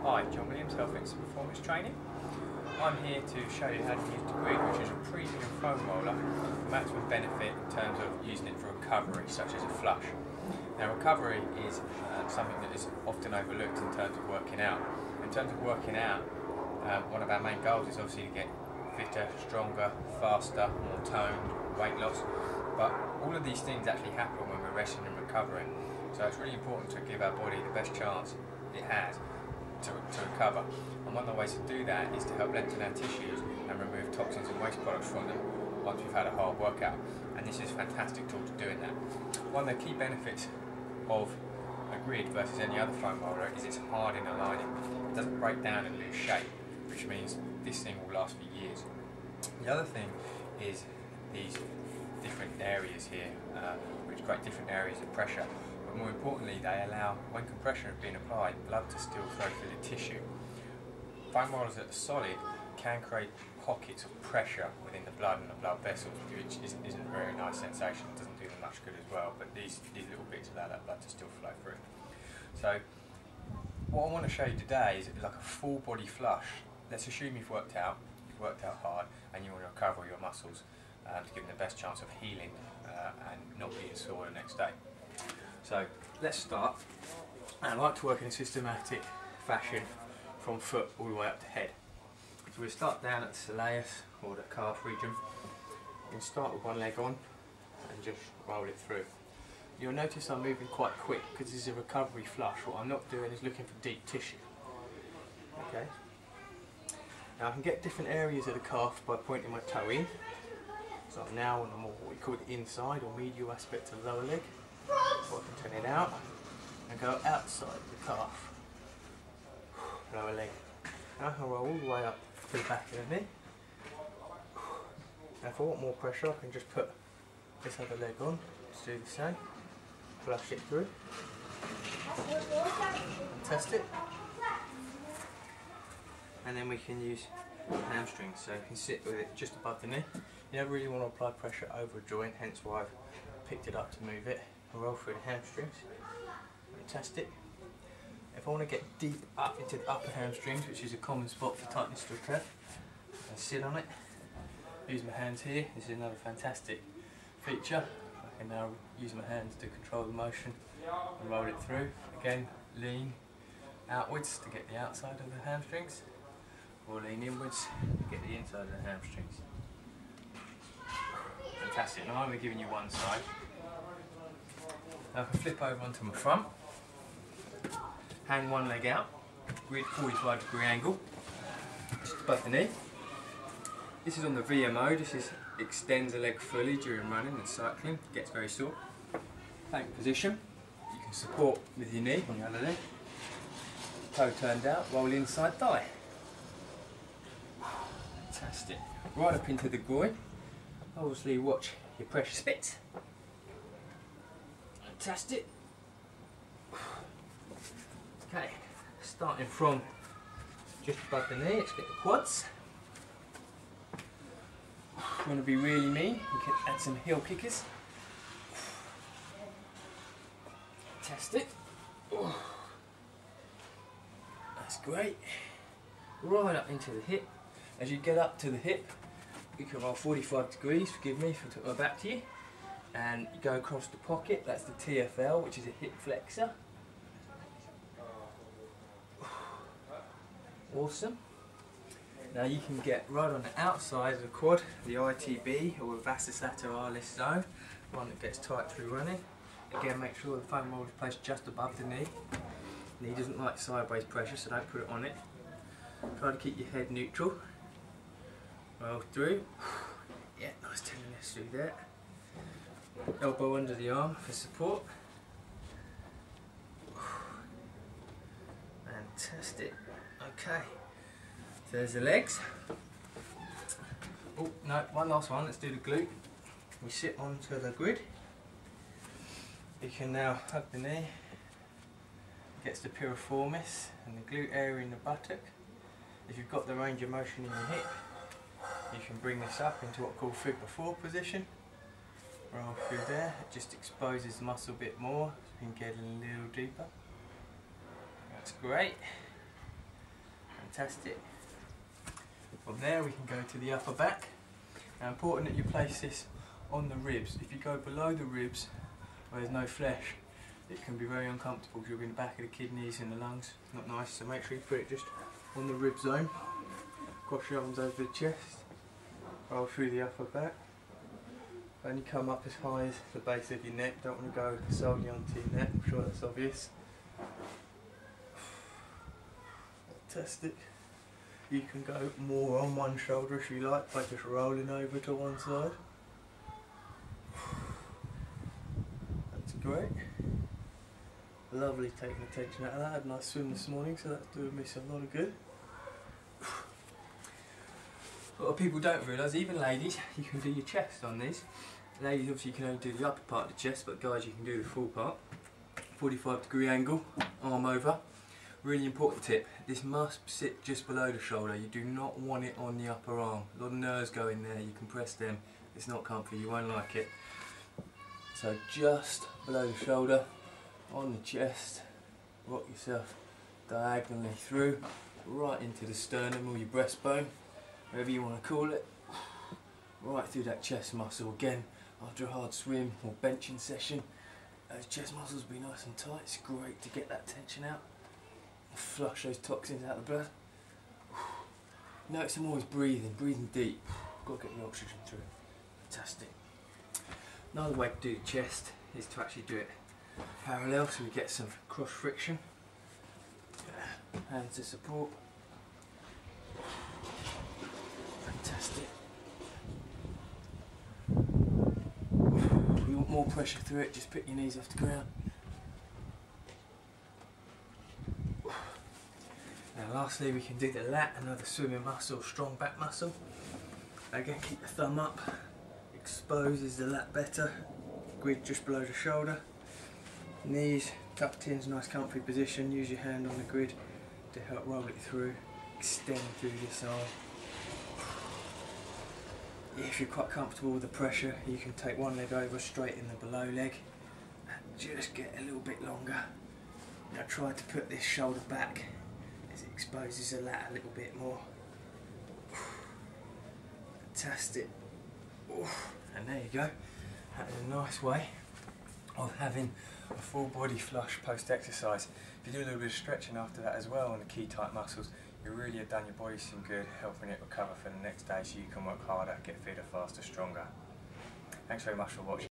Hi, John Williams, Health Fitness and Performance Training. I'm here to show you how to use the Grid, which is a premium foam roller for maximum benefit in terms of using it for recovery, such as a flush. Now, recovery is something that is often overlooked in terms of working out. In terms of working out, one of our main goals is obviously to get fitter, stronger, faster, more toned, weight loss. But all of these things actually happen when we're resting and recovering. So it's really important to give our body the best chance it has to recover. And one of the ways to do that is to help lengthen our tissues and remove toxins and waste products from them once we've had a hard workout. And this is a fantastic tool to doing that. One of the key benefits of a Grid versus any other foam roller is it's hard in aligning. It doesn't break down and lose shape, which means this thing will last for years. The other thing is these different areas here, which create different areas of pressure. But more importantly, they allow, when compression is being applied, blood to still flow through the tissue. Foam rollers that are solid can create pockets of pressure within the blood and the blood vessels, which isn't a very nice sensation. It doesn't do them much good as well, but these little bits allow that blood to still flow through. So what I want to show you today is like a full body flush. Let's assume you've worked out hard, and you want to recover your muscles to give them the best chance of healing and not being sore the next day. So let's start. I like to work in a systematic fashion from foot all the way up to head. So we start down at the soleus or the calf region. You can start with one leg on and just roll it through. You'll notice I'm moving quite quick because this is a recovery flush. What I'm not doing is looking for deep tissue. Okay. Now I can get different areas of the calf by pointing my toe in. So I'm now on the more what we call the inside or medial aspect of the lower leg. So I can turn it out and go outside the calf, lower leg. Now I can roll all the way up to the back of the knee. Now if I want more pressure, I can just put this other leg on, just do the same, flush it through, and test it. And then we can use hamstrings, so you can sit with it just above the knee. You never really want to apply pressure over a joint, hence why I've picked it up to move it. Roll through the hamstrings and test it. If I want to get deep up into the upper hamstrings, which is a common spot for tightness to occur, I sit on it, use my hands here. This is another fantastic feature. I can now use my hands to control the motion and roll it through. Again, lean outwards to get the outside of the hamstrings, or lean inwards to get the inside of the hamstrings. Fantastic. Now I'm only giving you one side. Now I can flip over onto my front, hang one leg out, Grid 45-degree angle, just above the knee. This is on the VMO, this extends the leg fully during running and cycling, gets very sore. Plank position, you can support with your knee on the other leg, toe turned out, roll inside thigh. Fantastic. Right up into the groin, obviously watch your pressure spits. Fantastic. Okay, starting from just above the knee, let's get the quads. If you want to be really mean, you can add some heel kickers. Fantastic. That's great. Right up into the hip. As you get up to the hip, you can roll 45 degrees, forgive me if I took my back to you. And you go across the pocket, that's the TFL, which is a hip flexor. Awesome. Now you can get right on the outside of the quad, the ITB or vastus lateralis zone, one that gets tight through running. Again, make sure the foam roller is placed just above the knee. The knee doesn't like sideways pressure, so don't put it on it. Try to keep your head neutral. Roll through. Yeah, nice tenderness through there. Elbow under the arm for support. Fantastic. Okay, so there's the legs. Oh no, one last one, let's do the glute. We sit onto the Grid. You can now hug the knee. Gets the piriformis and the glute area in the buttock. If you've got the range of motion in your hip, you can bring this up into what we call figure 4 position. Roll through there, it just exposes the muscle a bit more, so you can get a little deeper. That's great. Fantastic. From there we can go to the upper back. Now important that you place this on the ribs. If you go below the ribs where there's no flesh, it can be very uncomfortable because you'll be in the back of the kidneys and the lungs. Not nice, so make sure you put it just on the rib zone. Cross your arms over the chest, roll through the upper back. Only come up as high as the base of your neck, don't want to go solely onto your neck, I'm sure that's obvious. Fantastic. You can go more on one shoulder if you like, by just rolling over to one side. That's great. Lovely taking the tension out of that. I had a nice swim this morning, so that's doing me a lot of good. What people don't realise, even ladies, you can do your chest on these. Ladies obviously you can only do the upper part of the chest, but guys you can do the full part. 45-degree angle, arm over. Really important tip, this must sit just below the shoulder. You do not want it on the upper arm. A lot of nerves go in there, you compress them, it's not comfy, you won't like it. So just below the shoulder, on the chest, rock yourself diagonally through, right into the sternum or your breastbone, whatever you want to call it, right through that chest muscle. Again, after a hard swim or benching session, those chest muscles will be nice and tight. It's great to get that tension out. Flush those toxins out of the blood. Notice I'm always breathing deep. Got to get the oxygen through. Fantastic. Another way to do the chest is to actually do it parallel, so we get some cross friction. Hands to support. Fantastic. If you want more pressure through it, just put your knees off the ground. Now lastly we can do the lat, another swimming muscle, strong back muscle. Again, keep the thumb up, exposes the lat better, grid just below the shoulder. Knees tucked in, nice comfy position, use your hand on the grid to help roll it through, extend through this arm. If you're quite comfortable with the pressure, you can take one leg over, straighten the below leg and just get a little bit longer. Now try to put this shoulder back as it exposes the lat a little bit more. Fantastic. And there you go. That is a nice way of having a full body flush post exercise. If you do a little bit of stretching after that as well on the key tight muscles, you really have done your body some good, helping it recover for the next day so you can work harder, get fitter, faster, stronger. Thanks very much for watching.